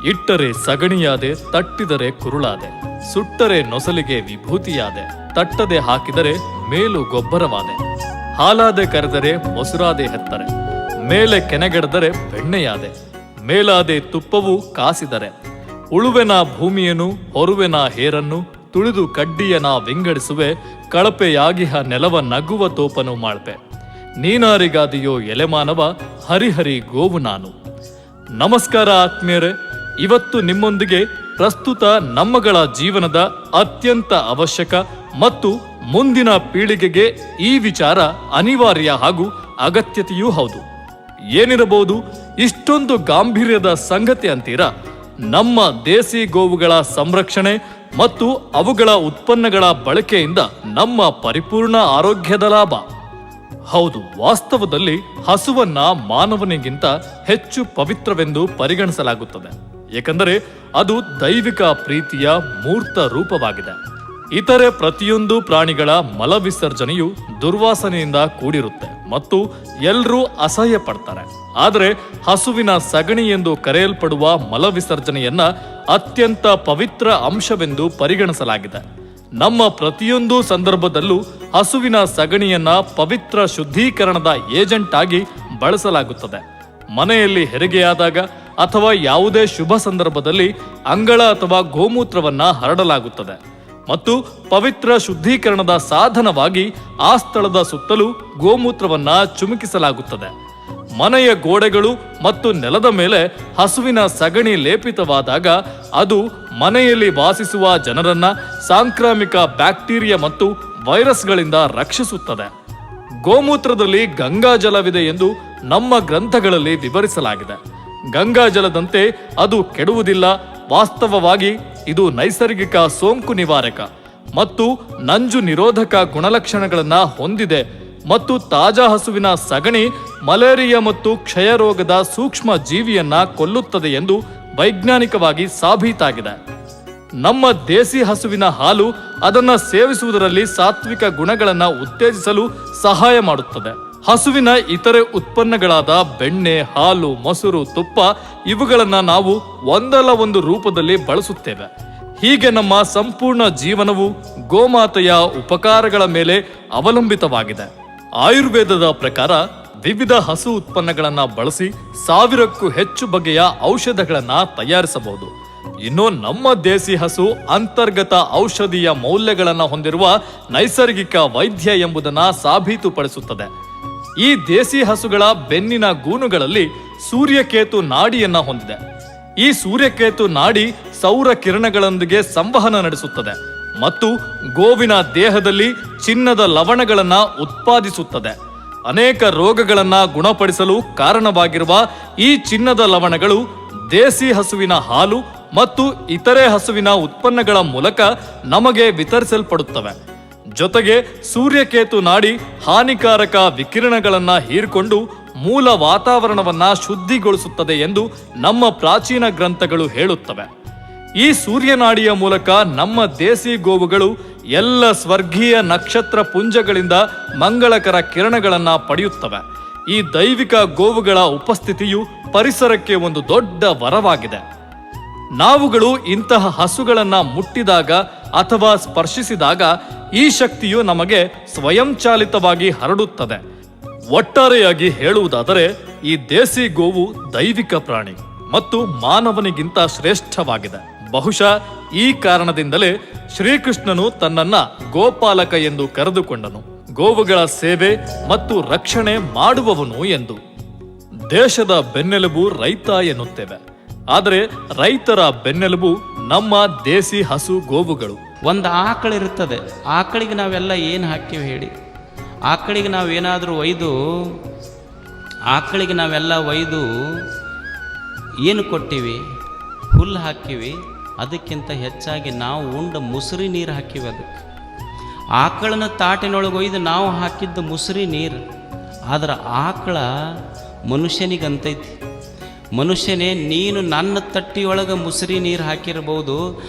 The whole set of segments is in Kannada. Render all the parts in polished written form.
ಇಟ್ಟರೆ ಸಗಣಿಯಾದೆ, ತಟ್ಟಿದರೆ ಕುರುಳಾದೆ, ಸುಟ್ಟರೆ ನೊಸಲಿಗೆ ವಿಭೂತಿಯಾದೆ, ತಟ್ಟದೆ ಹಾಕಿದರೆ ಮೇಲು ಗೊಬ್ಬರವಾದೆ, ಹಾಲಾದೆ ಕರೆದರೆ ಮೊಸರಾದೆ ಹೆತ್ತರೆ, ಮೇಲೆ ಕೆನೆಗೆಡದರೆ ಬೆಣ್ಣೆಯಾದೆ, ಮೇಲಾದೆ ತುಪ್ಪವು ಕಾಸಿದರೆ, ಉಳುವೆನ ಭೂಮಿಯನು ಹೊರುವೆನ ಹೇರನ್ನು, ತುಳಿದು ಕಡ್ಡಿಯನ ವಿಂಗಡಿಸುವೆ, ಕಳಪೆಯಾಗಿಹ ನೆಲವ ನಗುವ ತೋಪನು ಮಾಡ್ಪೆ, ನೀನಾರಿಗಾದಿಯೋ ಎಲೆಮಾನವ, ಹರಿಹರಿ ಗೋವು ನಾನು. ನಮಸ್ಕಾರ ಆತ್ಮೀಯರೇ, ಇವತ್ತು ನಿಮ್ಮೊಂದಿಗೆ ಪ್ರಸ್ತುತ ನಮ್ಮಗಳ ಜೀವನದ ಅತ್ಯಂತ ಅವಶ್ಯಕ ಮತ್ತು ಮುಂದಿನ ಪೀಳಿಗೆಗೆ ಈ ವಿಚಾರ ಅನಿವಾರ್ಯ ಹಾಗೂ ಅಗತ್ಯತೆಯೂ ಹೌದು. ಏನಿರಬಹುದು ಇಷ್ಟೊಂದು ಗಾಂಭೀರ್ಯದ ಸಂಗತಿ ಅಂತೀರಾ? ನಮ್ಮ ದೇಸಿ ಗೋವುಗಳ ಸಂರಕ್ಷಣೆ ಮತ್ತು ಅವುಗಳ ಉತ್ಪನ್ನಗಳ ಬಳಕೆಯಿಂದ ನಮ್ಮ ಪರಿಪೂರ್ಣ ಆರೋಗ್ಯದ ಲಾಭ. ಹೌದು, ವಾಸ್ತವದಲ್ಲಿ ಹಸುವನ್ನ ಮಾನವನಿಗಿಂತ ಹೆಚ್ಚು ಪವಿತ್ರವೆಂದು ಪರಿಗಣಿಸಲಾಗುತ್ತದೆ. ಏಕೆಂದರೆ ಅದು ದೈವಿಕ ಪ್ರೀತಿಯ ಮೂರ್ತ ರೂಪವಾಗಿದೆ. ಇತರೆ ಪ್ರತಿಯೊಂದು ಪ್ರಾಣಿಗಳ ಮಲ ವಿಸರ್ಜನೆಯು ದುರ್ವಾಸನೆಯಿಂದ ಕೂಡಿರುತ್ತೆ ಮತ್ತು ಎಲ್ಲರೂ ಅಸಹ್ಯ ಪಡ್ತಾರೆ. ಆದರೆ ಹಸುವಿನ ಸಗಣಿ ಎಂದು ಕರೆಯಲ್ಪಡುವ ಮಲ ವಿಸರ್ಜನೆಯನ್ನ ಅತ್ಯಂತ ಪವಿತ್ರ ಅಂಶವೆಂದು ಪರಿಗಣಿಸಲಾಗಿದೆ. ನಮ್ಮ ಪ್ರತಿಯೊಂದು ಸಂದರ್ಭದಲ್ಲೂ ಹಸುವಿನ ಸಗಣಿಯನ್ನ ಪವಿತ್ರ ಶುದ್ಧೀಕರಣದ ಏಜೆಂಟ್ ಆಗಿ ಬಳಸಲಾಗುತ್ತದೆ. ಮನೆಯಲ್ಲಿ ಹೆರಿಗೆಯಾದಾಗ ಅಥವಾ ಯಾವುದೇ ಶುಭ ಸಂದರ್ಭದಲ್ಲಿ ಅಂಗಳ ಅಥವಾ ಗೋಮೂತ್ರವನ್ನ ಹರಡಲಾಗುತ್ತದೆ ಮತ್ತು ಪವಿತ್ರ ಶುದ್ಧೀಕರಣದ ಸಾಧನವಾಗಿ ಆ ಸ್ಥಳದ ಸುತ್ತಲೂ ಗೋಮೂತ್ರವನ್ನ ಚಿಮುಕಿಸಲಾಗುತ್ತದೆ. ಮನೆಯ ಗೋಡೆಗಳು ಮತ್ತು ನೆಲದ ಮೇಲೆ ಹಸುವಿನ ಸಗಣಿ ಲೇಪಿತವಾದಾಗ ಅದು ಮನೆಯಲ್ಲಿ ವಾಸಿಸುವ ಜನರನ್ನ ಸಾಂಕ್ರಾಮಿಕ ಬ್ಯಾಕ್ಟೀರಿಯಾ ಮತ್ತು ವೈರಸ್ಗಳಿಂದ ರಕ್ಷಿಸುತ್ತದೆ. ಗೋಮೂತ್ರದಲ್ಲಿ ಗಂಗಾಜಲವಿದೆ ಎಂದು ನಮ್ಮ ಗ್ರಂಥಗಳಲ್ಲಿ ವಿವರಿಸಲಾಗಿದೆ. ಗಂಗಾಜಲದಂತೆ ಅದು ಕೆಡುವುದಿಲ್ಲ. ವಾಸ್ತವವಾಗಿ ಇದು ನೈಸರ್ಗಿಕ ಸೋಂಕು ನಿವಾರಕ ಮತ್ತು ನಂಜು ನಿರೋಧಕ ಗುಣಲಕ್ಷಣಗಳನ್ನ ಹೊಂದಿದೆ ಮತ್ತು ತಾಜಾ ಹಸುವಿನ ಸಗಣಿ ಮಲೇರಿಯಾ ಮತ್ತು ಕ್ಷಯ ರೋಗದ ಸೂಕ್ಷ್ಮ ಜೀವಿಯನ್ನ ಕೊಲ್ಲುತ್ತದೆ ಎಂದು ವೈಜ್ಞಾನಿಕವಾಗಿ ಸಾಬೀತಾಗಿದೆ. ನಮ್ಮ ದೇಸಿ ಹಸುವಿನ ಹಾಲು ಅದನ್ನ ಸೇವಿಸುವುದರಲ್ಲಿ ಸಾತ್ವಿಕ ಗುಣಗಳನ್ನ ಉತ್ತೇಜಿಸಲು ಸಹಾಯ ಮಾಡುತ್ತದೆ. ಹಸುವಿನ ಇತರೆ ಉತ್ಪನ್ನಗಳಾದ ಬೆಣ್ಣೆ, ಹಾಲು, ಮೊಸರು, ತುಪ್ಪ ಇವುಗಳನ್ನ ನಾವು ಒಂದಲ್ಲ ಒಂದು ರೂಪದಲ್ಲಿ ಬಳಸುತ್ತೇವೆ. ಹೀಗೆ ನಮ್ಮ ಸಂಪೂರ್ಣ ಜೀವನವು ಗೋಮಾತೆಯ ಉಪಕಾರಗಳ ಮೇಲೆ ಅವಲಂಬಿತವಾಗಿದೆ. ಆಯುರ್ವೇದದ ಪ್ರಕಾರ ವಿವಿಧ ಹಸು ಉತ್ಪನ್ನಗಳನ್ನ ಬಳಸಿ 1000ಕ್ಕೂ ಹೆಚ್ಚು ಬಗೆಯ ಔಷಧಗಳನ್ನ ತಯಾರಿಸಬಹುದು. ಇನ್ನು ನಮ್ಮ ದೇಸಿ ಹಸು ಅಂತರ್ಗತ ಔಷಧೀಯ ಮೌಲ್ಯಗಳನ್ನು ಹೊಂದಿರುವ ನೈಸರ್ಗಿಕ ವೈದ್ಯ ಎಂಬುದನ್ನು ಸಾಬೀತುಪಡಿಸುತ್ತದೆ. ಈ ದೇಸಿ ಹಸುಗಳ ಬೆನ್ನಿನ ಗೂನುಗಳಲ್ಲಿ ಸೂರ್ಯಕೇತು ನಾಡಿಯನ್ನ ಹೊಂದಿದೆ. ಈ ಸೂರ್ಯಕೇತು ನಾಡಿ ಸೌರ ಕಿರಣಗಳೊಂದಿಗೆ ಸಂವಹನ ನಡೆಸುತ್ತದೆ ಮತ್ತು ಗೋವಿನ ದೇಹದಲ್ಲಿ ಚಿನ್ನದ ಲವಣಗಳನ್ನ ಉತ್ಪಾದಿಸುತ್ತದೆ. ಅನೇಕ ರೋಗಗಳನ್ನ ಗುಣಪಡಿಸಲು ಕಾರಣವಾಗಿರುವ ಈ ಚಿನ್ನದ ಲವಣಗಳು ದೇಸಿ ಹಸುವಿನ ಹಾಲು ಮತ್ತು ಇತರೆ ಹಸುವಿನ ಉತ್ಪನ್ನಗಳ ಮೂಲಕ ನಮಗೆ ವಿತರಿಸಲ್ಪಡುತ್ತವೆ. ಜೊತೆಗೆ ಸೂರ್ಯಕೇತು ನಾಡಿ ಹಾನಿಕಾರಕ ವಿಕಿರಣಗಳನ್ನ ಹೀರಿಕೊಂಡು ಮೂಲ ವಾತಾವರಣವನ್ನ ಶುದ್ಧಿಗೊಳಿಸುತ್ತದೆ ಎಂದು ನಮ್ಮ ಪ್ರಾಚೀನ ಗ್ರಂಥಗಳು ಹೇಳುತ್ತವೆ. ಈ ಸೂರ್ಯನಾಡಿಯ ಮೂಲಕ ನಮ್ಮ ದೇಸಿ ಗೋವುಗಳು ಎಲ್ಲ ಸ್ವರ್ಗೀಯ ನಕ್ಷತ್ರ ಪುಂಜಗಳಿಂದ ಮಂಗಳಕರ ಕಿರಣಗಳನ್ನ ಪಡೆಯುತ್ತವೆ. ಈ ದೈವಿಕ ಗೋವುಗಳ ಉಪಸ್ಥಿತಿಯು ಪರಿಸರಕ್ಕೆ ಒಂದು ದೊಡ್ಡ ವರವಾಗಿದೆ. ನಾವುಗಳು ಇಂತಹ ಹಸುಗಳನ್ನ ಮುಟ್ಟಿದಾಗ ಅಥವಾ ಸ್ಪರ್ಶಿಸಿದಾಗ ಈ ಶಕ್ತಿಯು ನಮಗೆ ಸ್ವಯಂಚಾಲಿತವಾಗಿ ಹರಡುತ್ತದೆ. ಒಟ್ಟಾರೆಯಾಗಿ ಹೇಳುವುದಾದರೆ ಈ ದೇಸಿ ಗೋವು ದೈವಿಕ ಪ್ರಾಣಿ ಮತ್ತು ಮಾನವನಿಗಿಂತ ಶ್ರೇಷ್ಠವಾಗಿದೆ. ಬಹುಶಃ ಈ ಕಾರಣದಿಂದಲೇ ಶ್ರೀಕೃಷ್ಣನು ತನ್ನನ್ನ ಗೋಪಾಲಕ ಎಂದು ಕರೆದುಕೊಂಡನು, ಗೋವುಗಳ ಸೇವೆ ಮತ್ತು ರಕ್ಷಣೆ ಮಾಡುವವನು ಎಂದು. ದೇಶದ ಬೆನ್ನೆಲುಬು ರೈತ ಎನ್ನುತ್ತೇವೆ, ಆದರೆ ರೈತರ ಬೆನ್ನೆಲುಬು ನಮ್ಮ ದೇಸಿ ಹಸು ಗೋವುಗಳು. ಒಂದು ಆಕಳಿರುತ್ತದೆ, ಆಕಳಿಗೆ ನಾವೆಲ್ಲ ಏನು ಹಾಕಿವಿ ಹೇಳಿ? ಆಕಳಿಗೆ ನಾವೇನಾದರೂ ಒಯ್ದು ಏನು ಕೊಟ್ಟಿವಿ? ಹುಲ್ಲು ಹಾಕಿವಿ. ಅದಕ್ಕಿಂತ ಹೆಚ್ಚಾಗಿ ನಾವು ಉಂಡ ಮುಸುರಿ ನೀರು ಹಾಕಿವಿ. ಅದಕ್ಕೆ ಆಕಳನ ತಾಟಿನೊಳಗೆ ಒಯ್ದು ನಾವು ಹಾಕಿದ್ದು ಮುಸುರಿ ನೀರು. ಆದ್ರೆ ಆಕಳ ಮನುಷ್ಯನಿಗಂತೈತಿ. ಮನುಷ್ಯನೇ, ನೀನು ನನ್ನ ತಟ್ಟಿಯೊಳಗೆ ಮುಸುರಿ ನೀರು ಹಾಕಿರ್ಬೋದು,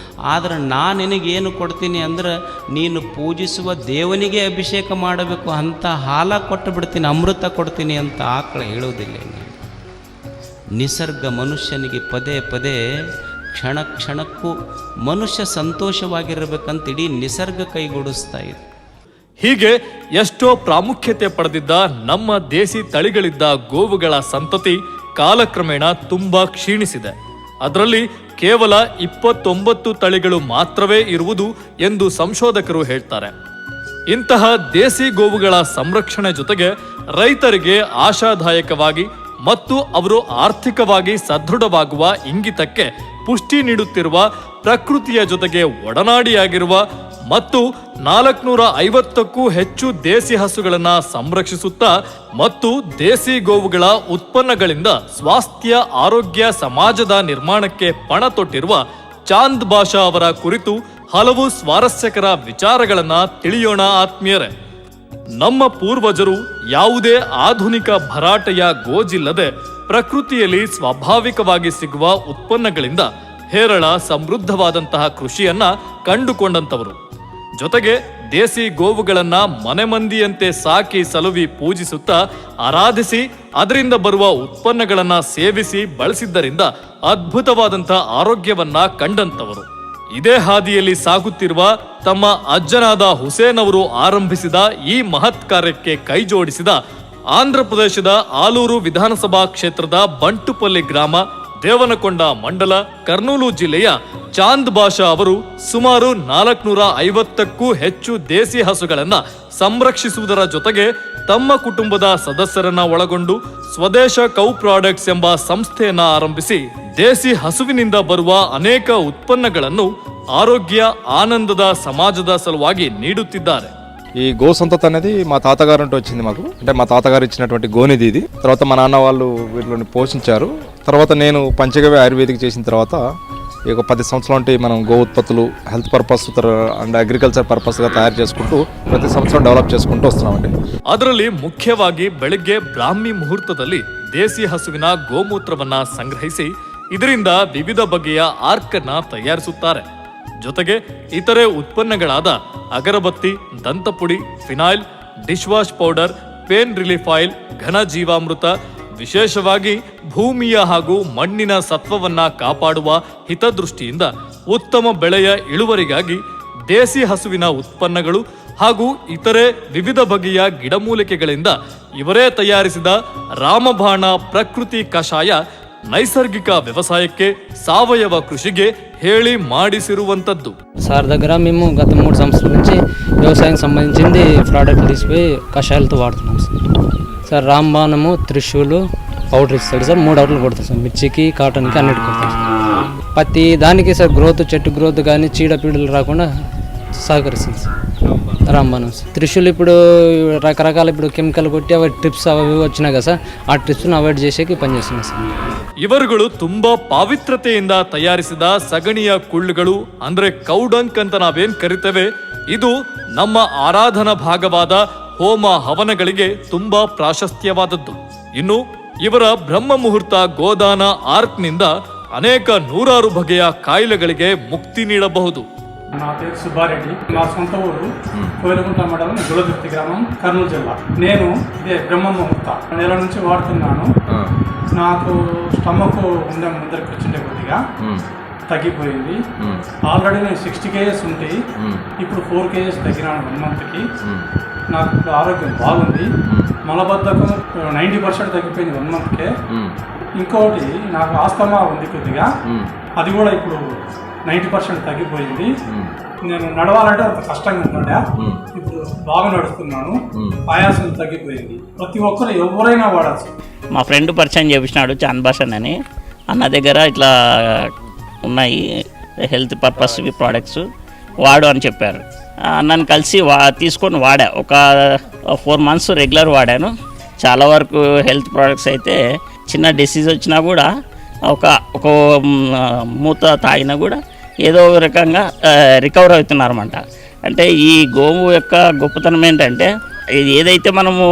ಆದರೆ ನಾನು ನಿನಗೇನು ಕೊಡ್ತೀನಿ ಅಂದ್ರೆ ನೀನು ಪೂಜಿಸುವ ದೇವನಿಗೆ ಅಭಿಷೇಕ ಮಾಡಬೇಕು, ಅಂಥ ಹಾಲ ಕೊಟ್ಟು ಬಿಡ್ತೀನಿ, ಅಮೃತ ಕೊಡ್ತೀನಿ ಅಂತ ಆಕಳ ಹೇಳೋದಿಲ್ಲ. ನಿಸರ್ಗ ಮನುಷ್ಯನಿಗೆ ಪದೇ ಪದೇ ಕ್ಷಣ ಕ್ಷಣಕ್ಕೂ ಮನುಷ್ಯ ಸಂತೋಷವಾಗಿರಬೇಕಂತ ಇಡೀ ನಿಸರ್ಗ ಕೈಗೂಡಿಸ್ತಾ ಇದೆ. ಹೀಗೆ ಎಷ್ಟೋ ಪ್ರಾಮುಖ್ಯತೆ ಪಡೆದಿದ್ದ ನಮ್ಮ ದೇಸಿ ತಳಿಗಳಿದ್ದ ಗೋವುಗಳ ಸಂತತಿ ಕಾಲಕ್ರಮೇಣ ತುಂಬಾ ಕ್ಷೀಣಿಸಿದೆ. ಅದರಲ್ಲಿ ಕೇವಲ 29 ತಳಿಗಳು ಮಾತ್ರವೇ ಇರುವುದು ಎಂದು ಸಂಶೋಧಕರು ಹೇಳ್ತಾರೆ. ಇಂತಹ ದೇಸಿ ಗೋವುಗಳ ಸಂರಕ್ಷಣೆ ಜೊತೆಗೆ ರೈತರಿಗೆ ಆಶಾದಾಯಕವಾಗಿ ಮತ್ತು ಅವರು ಆರ್ಥಿಕವಾಗಿ ಸದೃಢವಾಗುವ ಇಂಗಿತಕ್ಕೆ ಪುಷ್ಟಿ ನೀಡುತ್ತಿರುವ ಪ್ರಕೃತಿಯ ಜೊತೆಗೆ ಒಡನಾಡಿಯಾಗಿರುವ ಮತ್ತು 450ಕ್ಕೂ ಹೆಚ್ಚು ದೇಸಿ ಹಸುಗಳನ್ನು ಸಂರಕ್ಷಿಸುತ್ತಾ ಮತ್ತು ದೇಸಿ ಗೋವುಗಳ ಉತ್ಪನ್ನಗಳಿಂದ ಸ್ವಾಸ್ಥ್ಯ ಆರೋಗ್ಯ ಸಮಾಜದ ನಿರ್ಮಾಣಕ್ಕೆ ಪಣ ತೊಟ್ಟಿರುವ ಚಾಂದ್ ಬಾಷಾ ಅವರ ಕುರಿತು ಹಲವು ಸ್ವಾರಸ್ಯಕರ ವಿಚಾರಗಳನ್ನ ತಿಳಿಯೋಣ ಆತ್ಮೀಯರೇ. ನಮ್ಮ ಪೂರ್ವಜರು ಯಾವುದೇ ಆಧುನಿಕ ಭರಾಟೆಯ ಗೋಜಿಲ್ಲದೆ ಪ್ರಕೃತಿಯಲ್ಲಿ ಸ್ವಾಭಾವಿಕವಾಗಿ ಸಿಗುವ ಉತ್ಪನ್ನಗಳಿಂದ ಹೇರಳ ಸಮೃದ್ಧವಾದಂತಹ ಕೃಷಿಯನ್ನ ಕಂಡುಕೊಂಡಂತವರು. ಜೊತೆಗೆ ದೇಸಿ ಗೋವುಗಳನ್ನ ಮನೆ ಮಂದಿಯಂತೆ ಸಾಕಿ ಸಲುವಿ ಪೂಜಿಸುತ್ತಾ ಆರಾಧಿಸಿ ಅದರಿಂದ ಬರುವ ಉತ್ಪನ್ನಗಳನ್ನ ಸೇವಿಸಿ ಬಳಸಿದ್ದರಿಂದ ಅದ್ಭುತವಾದಂತಹ ಆರೋಗ್ಯವನ್ನ ಕಂಡಂತವರು. ಇದೇ ಹಾದಿಯಲ್ಲಿ ಸಾಗುತ್ತಿರುವ ತಮ್ಮ ಅಜ್ಜನಾದ ಹುಸೇನ್ ಅವರು ಆರಂಭಿಸಿದ ಈ ಮಹತ್ ಕಾರ್ಯಕ್ಕೆ ಕೈಜೋಡಿಸಿದ ಆಂಧ್ರ ಪ್ರದೇಶದ ಆಲೂರು ವಿಧಾನಸಭಾ ಕ್ಷೇತ್ರದ ಬಂಟುಪಲ್ಲಿ ಗ್ರಾಮ, ದೇವನಕೊಂಡ ಮಂಡಲ, ಕರ್ನೂಲು ಜಿಲ್ಲೆಯ ಚಾಂದ್ ಬಾಷಾ ಅವರು ಸುಮಾರು 450ಕ್ಕೂ ಹೆಚ್ಚು ದೇಸಿ ಹಸುಗಳನ್ನ ಸಂರಕ್ಷಿಸುವುದರ ಜೊತೆಗೆ ತಮ್ಮ ಕುಟುಂಬದ ಸದಸ್ಯರನ್ನ ಒಳಗೊಂಡು ಸ್ವದೇಶ ಕೌ ಪ್ರಾಡಕ್ಟ್ಸ್ ಎಂಬ ಸಂಸ್ಥೆಯನ್ನ ಆರಂಭಿಸಿ ದೇಸಿ ಹಸುವಿನಿಂದ ಬರುವ ಅನೇಕ ಉತ್ಪನ್ನಗಳನ್ನು ఆరోగ్య ఆనందద సమాజದ సలುವಾಗಿ నీడుತ್ತಿದ್ದಾರೆ. ఈ గో సంతతి అనేది మా తాతగారు అంటే వచ్చింది మాకు. అంటే మా తాతగారు ఇచ్చినటువంటి గోనిది ఇది. తర్వాత మా నాన్న వాళ్ళు వీటిని పోషించారు. తర్వాత నేను పంచగవ్య ఆయుర్వేదిక్ చేసిన తర్వాత ఈ 10 సంవత్సరాల నుండి మనం గో ఉత్పత్తులు హెల్త్ పర్పస్ అండ్ అగ్రికల్చర్ పర్పస్గా తయారు చేసుకుంటూ ప్రతి సంవత్సరం డెవలప్ చేసుకుంటూ వస్తున్నామండి. ಅದರಲ್ಲಿ ಮುಖ್ಯವಾಗಿ ಬೆಳಗ್ಗೆ ಬ್ರಾಹ್ಮಿ ಮುಹೂರ್ತದಲ್ಲಿ ದೇಸಿ ಹಸುವಿನ ಗೋಮೂತ್ರವನ್ನ ಸಂಗ್ರಹಿಸಿ ಇದರಿಂದ ವಿವಿಧ ಬಗೆಯ ಆರ್ಕನ್ನ ತಯಾರಿಸುತ್ತಾರೆ. ಜೊತೆಗೆ ಇತರೆ ಉತ್ಪನ್ನಗಳಾದ ಅಗರಬತ್ತಿ, ದಂತಪುಡಿ, phenyl, dish wash powder, pain relief oil, ಘನ ಜೀವಾಮೃತ, ವಿಶೇಷವಾಗಿ ಭೂಮಿಯ ಹಾಗೂ ಮಣ್ಣಿನ ಸತ್ವವನ್ನ ಕಾಪಾಡುವ ಹಿತದೃಷ್ಟಿಯಿಂದ ಉತ್ತಮ ಬೆಳೆಯ ಇಳುವರಿಗಾಗಿ ದೇಸಿ ಹಸುವಿನ ಉತ್ಪನ್ನಗಳು ಹಾಗೂ ಇತರೆ ವಿವಿಧ ಬಗೆಯ ಗಿಡಮೂಲಿಕೆಗಳಿಂದ ಇವರೇ ತಯಾರಿಸಿದ ರಾಮಬಾಣ ಪ್ರಕೃತಿ ಕಷಾಯ నైసర్గిక వ్యవసాయಕ್ಕೆ సావయవ కృషిಗೆ ಹೇಳಿ ಮಾಡಿಸಿರುವಂತದ್ದು. సార్ దగ్గర మేము గత 3 సంవత్సరాల నుంచి వ్యవసాయం సంబంధించింది ప్రోడక్ట్ తీసుకుపోయి కషాయాలతో వాడుతున్నాం సార్. రాంబాణము, త్రిశూలు పౌడర్ ఇస్తాడు సార్. 3 అవుట్లు కొడతాం సార్. మిర్చికి, కాటన్కి అన్నిటికి కొడతాం సార్. ప్రతి దానికి సార్ గ్రోత్, చెట్టు గ్రోత్ కానీ చీడపీడలు రాకుండా సహకరిస్తుంది సార్ రాంబాణం. త్రిశూలు ఇప్పుడు రకరకాల ఇప్పుడు కెమికల్ కొట్టి అవి ట్రిప్స్ అవి వచ్చినాయి కదా సార్, ఆ ట్రిప్స్ను అవాయిడ్ చేసేకి పనిచేస్తున్నాయి సార్. ಇವರುಗಳು ತುಂಬಾ ಪಾವಿತ್ರತೆಯಿಂದ ತಯಾರಿಸಿದ ಸಗಣಿಯ ಕುಳ್ಳುಗಳು ಅಂದ್ರೆ ಕೌಡಂಕ್ ಅಂತ ನಾವೇನ್ ಕರಿತೇವೆ, ಇದು ನಮ್ಮ ಆರಾಧನಾ ಭಾಗವಾದ ಹೋಮ ಹವನಗಳಿಗೆ ತುಂಬಾ ಪ್ರಾಶಸ್ತ್ಯವಾದದ್ದು. ಇನ್ನು ಇವರ ಬ್ರಹ್ಮ ಮುಹೂರ್ತ ಗೋದಾನ ಆರ್ಕ್ನಿಂದ ಅನೇಕ ನೂರಾರು ಬಗೆಯ ಕಾಯಿಲೆಗಳಿಗೆ ಮುಕ್ತಿ ನೀಡಬಹುದು. నా పేరు సుబ్బారెడ్డి. మా సొంత ఊరు కోయిలగుంట మండలం గులదుర్తి గ్రామం, కర్నూలు జిల్లా. నేను ఇదే బ్రహ్మ ముహూర్త నెల నుంచి వాడుతున్నాను. నాకు స్టమక్ ఉండే ముందరికి వచ్చిండే కొద్దిగా తగ్గిపోయింది. ఆల్రెడీ నేను 60 kgs ఉంటే ఇప్పుడు 4 kgs తగ్గినాను 1 monthకి. నాకు ఇప్పుడు ఆరోగ్యం బాగుంది. మలబద్ధకం 90% తగ్గిపోయింది 1 monthకే. ఇంకోటి నాకు ఆస్తమా ఉంది కొద్దిగా, అది కూడా ఇప్పుడు 90% తగ్గిపోయింది. నేను నడవాలంటే అంత కష్టంగా ఉంటుండే, ఇప్పుడు బాగా నడుస్తున్నాను. ఆయాసం తగ్గిపోయింది. ప్రతి ఒక్కరు ఎవరైనా వాడచ్చు. మా ఫ్రెండ్ పరిచయం చేపించినాడు చాంద్ భాషన్ అని. అన్న దగ్గర ఇట్లా ఉన్నాయి హెల్త్ పర్పస్ ప్రోడక్ట్స్ వాడు అని చెప్పారు. అన్నని కలిసి తీసుకొని వాడా. ఒక 4 months రెగ్యులర్ వాడాను. చాలా వరకు హెల్త్ ప్రోడక్ట్స్ అయితే చిన్న డిసీజ్ వచ్చినా కూడా ఒక మూత తాగినా కూడా ఏదో ఒక రకంగా రికవర్ అవుతున్నారన్నమాట. అంటే ఈ గోవు యొక్క గొప్పతనం ఏంటంటే, ఏదైతే మనము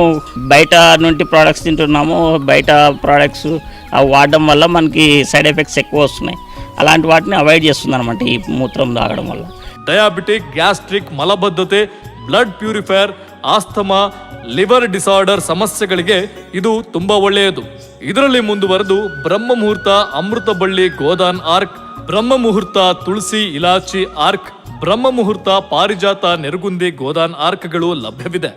బయట నుండి ప్రోడక్ట్స్ తింటున్నామో, బయట ప్రోడక్ట్స్ అవి వాడడం వల్ల మనకి సైడ్ ఎఫెక్ట్స్ ఎక్కువ వస్తున్నాయి. అలాంటి వాటిని అవాయిడ్ చేస్తుందన్నమాట ఈ మూత్రం తాగడం వల్ల. ಡಯಾಬಿಟಿಕ್, ಗ್ಯಾಸ್ಟ್ರಿಕ್, ಮಲಬದ್ಧತೆ, blood purifier, asthma, liver disorder ಸಮಸ್ಯೆಗಳಿಗೆ ಇದು ತುಂಬಾ ಒಳ್ಳೆಯದು. ಇದರಲ್ಲಿ ಮುಂದುವರೆದು ಬ್ರಹ್ಮ ಮುಹೂರ್ತ ಅಮೃತ ಬಳ್ಳಿ ಗೋದಾನ್ ಆರ್ಕ್, ಬ್ರಹ್ಮ ಮುಹೂರ್ತ ತುಳಸಿ ಇಲಾಚಿ ಆರ್ಕ್, ಬ್ರಹ್ಮ ಮುಹೂರ್ತ ಪಾರಿಜಾತ ನೆರಗುಂದಿ ಗೋದಾನ್ ಆರ್ಕ್ಗಳು ಲಭ್ಯವಿದೆ.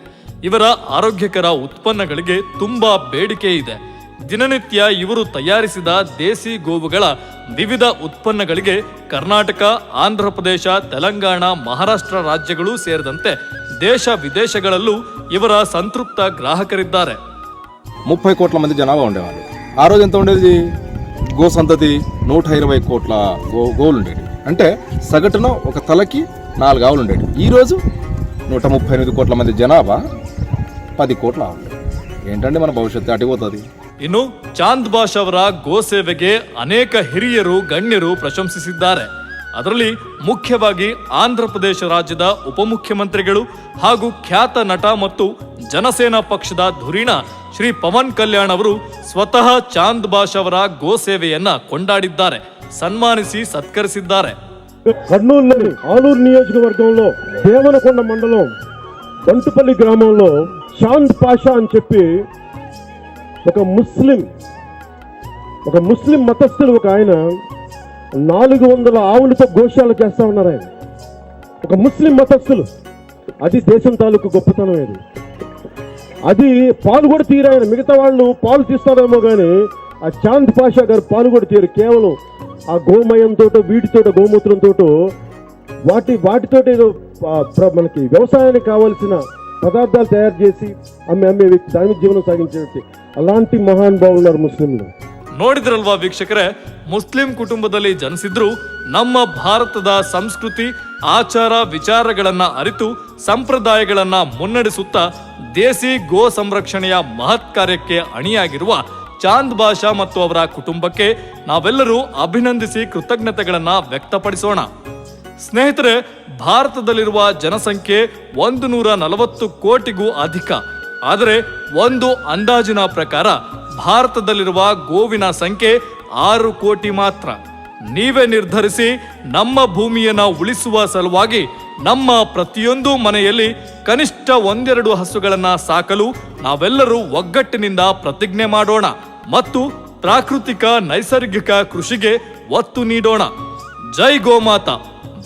ಇವರ ಆರೋಗ್ಯಕರ ಉತ್ಪನ್ನಗಳಿಗೆ ತುಂಬಾ ಬೇಡಿಕೆ ಇದೆ. ದಿನನಿತ್ಯ ಇವರು ತಯಾರಿಸಿದ ದೇಸಿ ಗೋವುಗಳ ವಿವಿಧ ಉತ್ಪನ್ನಗಳಿಗೆ ಕರ್ನಾಟಕ, ಆಂಧ್ರ ಪ್ರದೇಶ, ತೆಲಂಗಾಣ, ಮಹಾರಾಷ್ಟ್ರ ರಾಜ್ಯಗಳು ಸೇರಿದಂತೆ ದೇಶ విదేశಗಳಲ್ಲೂ ಇವರ సంతృప్త గ్రాహకరిದ್ದಾರೆ. 30 కోట్ల మంది జనాభా ఉండేవాళ్ళు. ఆ రోజు ఎంత ఉండేది? గో సంతతి 120 కోట్ల గోవులు ఉండేవి. అంటే సగటున ఒక తలకి 4 ఆవులు ఉండేవి. ఈరోజు 138 కోట్ల మంది జనాభా 10 కోట్ల ఆవులు. ఏంటంటే మన భవిష్యత్తు అటుపోతుంది. ಇನ್ನು ಚಾಂದ್ ಬಾಷ್ ಅವರ ಗೋ ಸೇವೆಗೆ ಅನೇಕ ಹಿರಿಯರು ಗಣ್ಯರು ಪ್ರಶಂಸಿಸಿದ್ದಾರೆ. ಅದರಲ್ಲಿ ಮುಖ್ಯವಾಗಿ ಆಂಧ್ರ ಪ್ರದೇಶ ರಾಜ್ಯದ ಉಪಮುಖ್ಯಮಂತ್ರಿಗಳು ಹಾಗೂ ಖ್ಯಾತ ನಟ ಮತ್ತು ಜನಸೇನಾ ಪಕ್ಷದ ಧುರೀಣ ಶ್ರೀ ಪವನ್ ಕಲ್ಯಾಣ್ ಅವರು ಸ್ವತಃ ಚಾಂದ್ ಬಾಷ್ ಅವರ ಗೋ ಸೇವೆಯನ್ನ ಕೊಂಡಾಡಿದ್ದಾರೆ, ಸನ್ಮಾನಿಸಿ ಸತ್ಕರಿಸಿದ್ದಾರೆ. కర్నూలులోని ఆలూరు నియోజకవర్గంలో దేవనకొండ మండలం బంటుపల్లి గ్రామంలో చాంద్ పాషా అని చెప్పి ఒక ముస్లిం మతస్థుడు ఒక ఆయన 400 ఆవులతో గోశాల చేస్తా ఉన్నారు. ఆయన ఒక ముస్లిం మతస్థులు. అది దేశం తాలూకు గొప్పతనం. అది పాలు కూడా తీరు. ఆయన మిగతా వాళ్ళు పాలు తీస్తారేమో కానీ ఆ చాంద్ పాషా గారు పాలు కూడా తీరు. కేవలం ఆ గోమయంతో, వీటితో, గోమూత్రంతో వాటితో ఏదో మనకి వ్యవసాయానికి కావాల్సిన పదార్థాలు తయారు చేసి అమ్మే వ్యక్తి, దాని జీవనం సాగించే వ్యక్తి. అలాంటి మహానుభావులు ఉన్నారు ముస్లింలు. ನೋಡಿದ್ರಲ್ವಾ ವೀಕ್ಷಕರೇ, ಮುಸ್ಲಿಂ ಕುಟುಂಬದಲ್ಲಿ ಜನಿಸಿದ್ರು ನಮ್ಮ ಭಾರತದ ಸಂಸ್ಕೃತಿ, ಆಚಾರ, ವಿಚಾರಗಳನ್ನ ಅರಿತು ಸಂಪ್ರದಾಯಗಳನ್ನ ಮುನ್ನಡೆಸುತ್ತಾ ದೇಸಿ ಗೋ ಸಂರಕ್ಷಣೆಯ ಮಹತ್ ಕಾರ್ಯಕ್ಕೆ ಅಣಿಯಾಗಿರುವ ಚಾಂದ್ ಬಾಷಾ ಮತ್ತು ಅವರ ಕುಟುಂಬಕ್ಕೆ ನಾವೆಲ್ಲರೂ ಅಭಿನಂದಿಸಿ ಕೃತಜ್ಞತೆಗಳನ್ನ ವ್ಯಕ್ತಪಡಿಸೋಣ. ಸ್ನೇಹಿತರೆ, ಭಾರತದಲ್ಲಿರುವ ಜನಸಂಖ್ಯೆ 140 ಕೋಟಿಗೂ ಅಧಿಕ. ಆದರೆ ಒಂದು ಅಂದಾಜಿನ ಪ್ರಕಾರ ಭಾರತದಲ್ಲಿರುವ ಗೋವಿನ ಸಂಖ್ಯೆ 6 ಕೋಟಿ ಮಾತ್ರ. ನೀವೇ ನಿರ್ಧರಿಸಿ. ನಮ್ಮ ಭೂಮಿಯನ್ನ ಉಳಿಸುವ ಸಲುವಾಗಿ ನಮ್ಮ ಪ್ರತಿಯೊಂದು ಮನೆಯಲ್ಲಿ ಕನಿಷ್ಠ 1-2 ಹಸುಗಳನ್ನ ಸಾಕಲು ನಾವೆಲ್ಲರೂ ಒಗ್ಗಟ್ಟಿನಿಂದ ಪ್ರತಿಜ್ಞೆ ಮಾಡೋಣ ಮತ್ತು ಪ್ರಾಕೃತಿಕ ನೈಸರ್ಗಿಕ ಕೃಷಿಗೆ ಒತ್ತು ನೀಡೋಣ. ಜೈ ಗೋಮಾತಾ.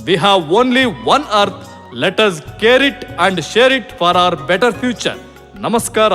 We have only one earth. Let us care it and share it for our better future. ನಮಸ್ಕಾರ.